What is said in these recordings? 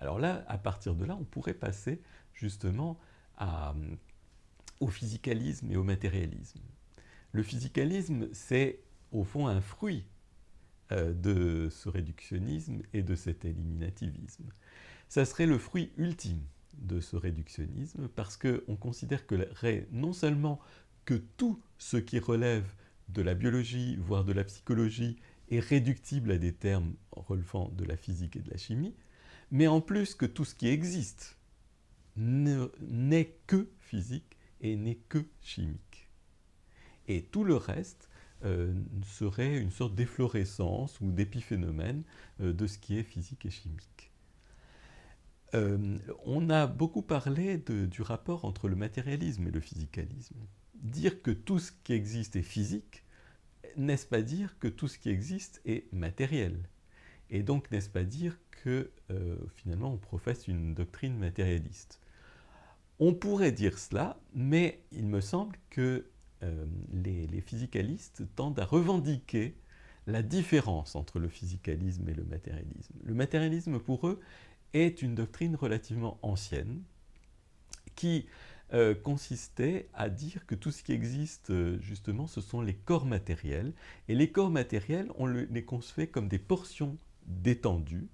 Alors là, à partir de là, on pourrait passer justement au physicalisme et au matérialisme. Le physicalisme, c'est au fond un fruit de ce réductionnisme et de cet éliminativisme. Ça serait le fruit ultime de ce réductionnisme parce qu'on considérerait non seulement que tout ce qui relève de la biologie, voire de la psychologie, est réductible à des termes relevant de la physique et de la chimie, mais en plus que tout ce qui existe n'est que physique et n'est que chimique. Et tout le reste serait une sorte d'efflorescence ou d'épiphénomène de ce qui est physique et chimique. On a beaucoup parlé du rapport entre le matérialisme et le physicalisme. Dire que tout ce qui existe est physique, n'est-ce pas dire que tout ce qui existe est matériel? Et donc, n'est-ce pas dire que finalement on professe une doctrine matérialiste? On pourrait dire cela, mais il me semble que les physicalistes tendent à revendiquer la différence entre le physicalisme et le matérialisme. Le matérialisme, pour eux, est une doctrine relativement ancienne qui consistait à dire que tout ce qui existe, justement, ce sont les corps matériels. Et les corps matériels, on les concevait comme des portions d'étendue,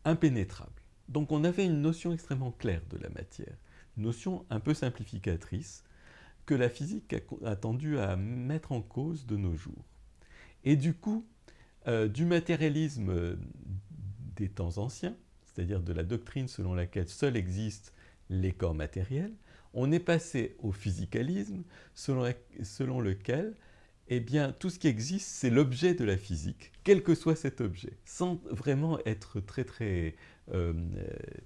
impénétrables. Donc on avait une notion extrêmement claire de la matière, une notion un peu simplificatrice que la physique a tendu à mettre en cause de nos jours. Et du coup, du matérialisme des temps anciens, c'est-à-dire de la doctrine selon laquelle seuls existent les corps matériels, on est passé au physicalisme selon lequel eh bien, tout ce qui existe, c'est l'objet de la physique, quel que soit cet objet, sans vraiment être très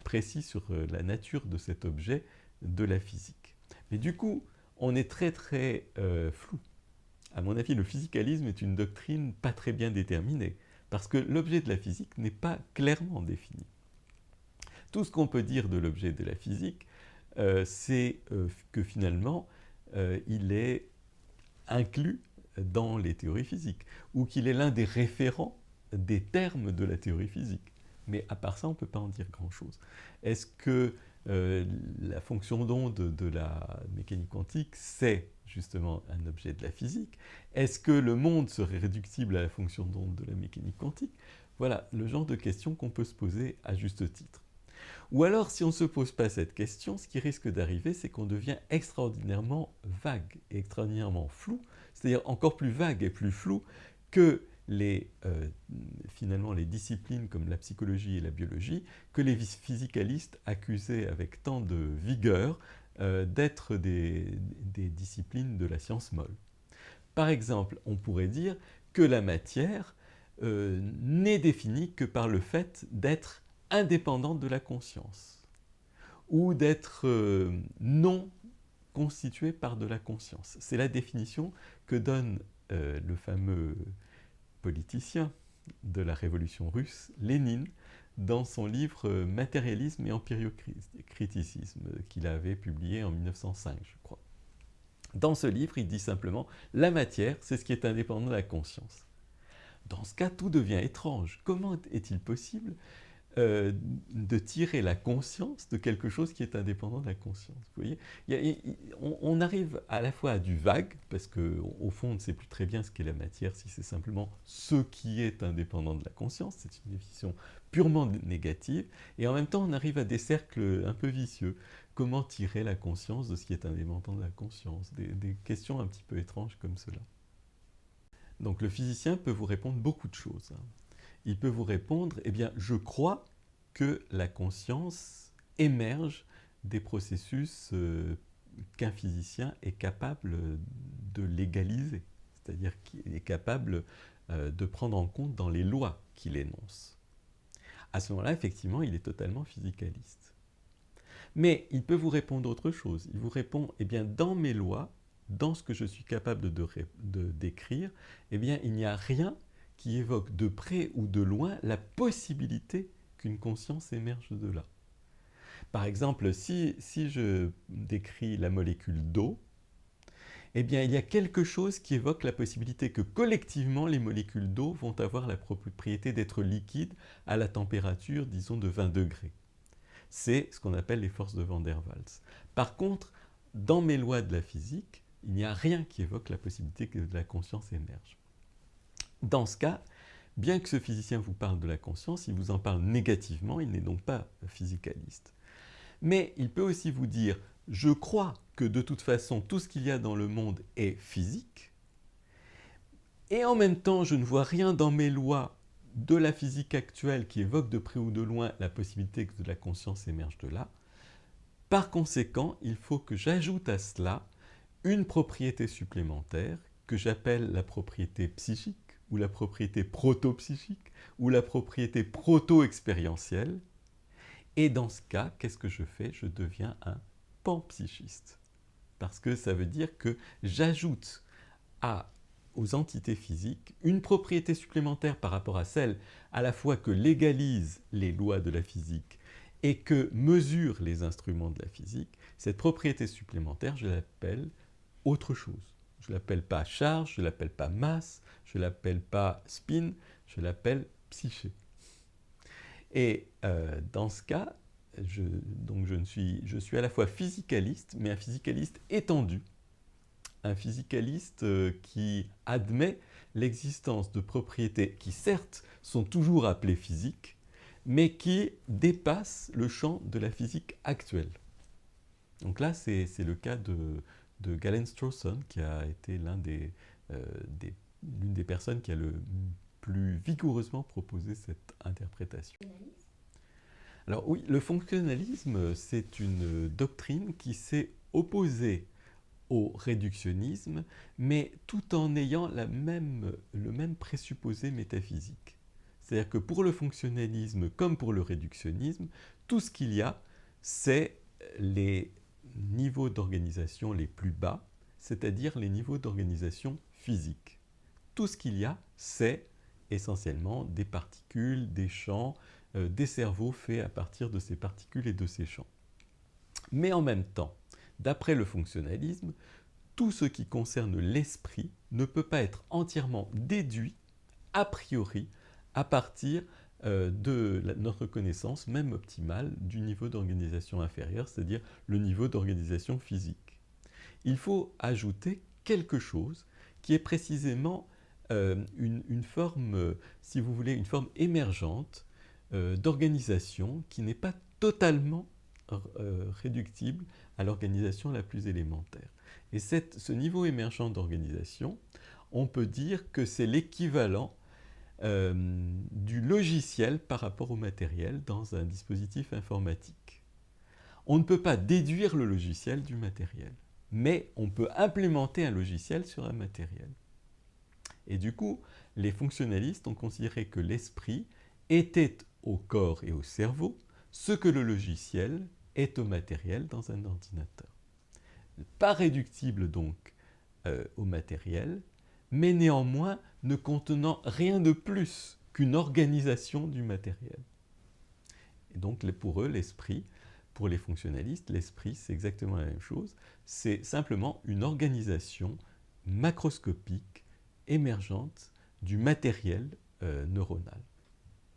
précis sur la nature de cet objet de la physique. Mais du coup, on est très flou. À mon avis, le physicalisme est une doctrine pas très bien déterminée, parce que l'objet de la physique n'est pas clairement défini. Tout ce qu'on peut dire de l'objet de la physique, c'est que finalement, il est inclus dans les théories physiques, ou qu'il est l'un des référents des termes de la théorie physique. Mais à part ça, on ne peut pas en dire grand-chose. Est-ce que la fonction d'onde de la mécanique quantique, c'est justement un objet de la physique? Est-ce que le monde serait réductible à la fonction d'onde de la mécanique quantique? Voilà le genre de questions qu'on peut se poser à juste titre. Ou alors, si on ne se pose pas cette question, ce qui risque d'arriver, c'est qu'on devient extraordinairement vague, extraordinairement flou, c'est-à-dire encore plus vague et plus flou que finalement les disciplines comme la psychologie et la biologie, que les physicalistes accusaient avec tant de vigueur d'être des disciplines de la science molle. Par exemple, on pourrait dire que la matière n'est définie que par le fait d'être indépendante de la conscience, ou d'être non constituée par de la conscience. C'est la définition que donne le fameux politicien de la révolution russe, Lénine, dans son livre Matérialisme et empiriocriticisme, qu'il avait publié en 1905, je crois. Dans ce livre, il dit simplement « La matière, c'est ce qui est indépendant de la conscience ». Dans ce cas, tout devient étrange. Comment est-il possible de tirer la conscience de quelque chose qui est indépendant de la conscience? Vous voyez, on arrive à la fois à du vague, parce qu'au fond, on ne sait plus très bien ce qu'est la matière, si c'est simplement ce qui est indépendant de la conscience, c'est une définition purement négative, et en même temps, on arrive à des cercles un peu vicieux. Comment tirer la conscience de ce qui est indépendant de la conscience? Des questions un petit peu étranges comme cela. Donc le physicien peut vous répondre beaucoup de choses. Il peut vous répondre, eh bien, je crois que la conscience émerge des processus qu'un physicien est capable de légaliser, c'est-à-dire qu'il est capable de prendre en compte dans les lois qu'il énonce. À ce moment-là, effectivement, il est totalement physicaliste. Mais il peut vous répondre autre chose. Il vous répond, eh bien, dans mes lois, dans ce que je suis capable de décrire, eh bien, il n'y a rien qui évoque de près ou de loin la possibilité qu'une conscience émerge de là. Par exemple, si je décris la molécule d'eau, eh bien, il y a quelque chose qui évoque la possibilité que collectivement, les molécules d'eau vont avoir la propriété d'être liquides à la température, disons, de 20 degrés. c'est ce qu'on appelle les forces de Van der Waals. Par contre, dans mes lois de la physique, il n'y a rien qui évoque la possibilité que de la conscience émerge. Dans ce cas, bien que ce physicien vous parle de la conscience, il vous en parle négativement, il n'est donc pas physicaliste. Mais il peut aussi vous dire « je crois que de toute façon tout ce qu'il y a dans le monde est physique, et en même temps je ne vois rien dans mes lois de la physique actuelle qui évoque de près ou de loin la possibilité que de la conscience émerge de là. Par conséquent, il faut que j'ajoute à cela une propriété supplémentaire que j'appelle la propriété psychique, ou la propriété proto-psychique, ou la propriété proto-expérientielle. Et dans ce cas, qu'est-ce que je fais? Je deviens un panpsychiste. Parce que ça veut dire que j'ajoute aux entités physiques une propriété supplémentaire par rapport à celle à la fois que légalisent les lois de la physique et que mesurent les instruments de la physique. Cette propriété supplémentaire, je l'appelle autre chose. Je ne l'appelle pas charge, je ne l'appelle pas masse, je ne l'appelle pas spin, je l'appelle psyché. Et dans ce cas, je suis à la fois physicaliste, mais un physicaliste étendu, un physicaliste qui admet l'existence de propriétés qui certes sont toujours appelées physiques, mais qui dépassent le champ de la physique actuelle. Donc là, c'est le cas de Galen Strawson, qui a été l'une des personnes qui a le plus vigoureusement proposé cette interprétation. Alors oui, le fonctionnalisme, c'est une doctrine qui s'est opposée au réductionnisme, mais tout en ayant le même présupposé métaphysique. C'est-à-dire que pour le fonctionnalisme comme pour le réductionnisme, tout ce qu'il y a, c'est les niveaux d'organisation les plus bas, c'est-à-dire les niveaux d'organisation physique. Tout ce qu'il y a, c'est essentiellement des particules, des champs, des cerveaux faits à partir de ces particules et de ces champs. Mais en même temps, d'après le fonctionnalisme, tout ce qui concerne l'esprit ne peut pas être entièrement déduit a priori à partir de notre connaissance, même optimale, du niveau d'organisation inférieur, c'est-à-dire le niveau d'organisation physique. Il faut ajouter quelque chose qui est précisément une forme, si vous voulez, une forme émergente d'organisation qui n'est pas totalement réductible à l'organisation la plus élémentaire. Et ce niveau émergent d'organisation, on peut dire que c'est l'équivalent du logiciel par rapport au matériel dans un dispositif informatique. On ne peut pas déduire le logiciel du matériel, mais on peut implémenter un logiciel sur un matériel. Et du coup, les fonctionnalistes ont considéré que l'esprit était au corps et au cerveau ce que le logiciel est au matériel dans un ordinateur. Pas réductible donc au matériel, mais néanmoins ne contenant rien de plus qu'une organisation du matériel. Et donc pour eux, l'esprit, pour les fonctionnalistes, l'esprit c'est exactement la même chose, c'est simplement une organisation macroscopique, émergente du matériel neuronal.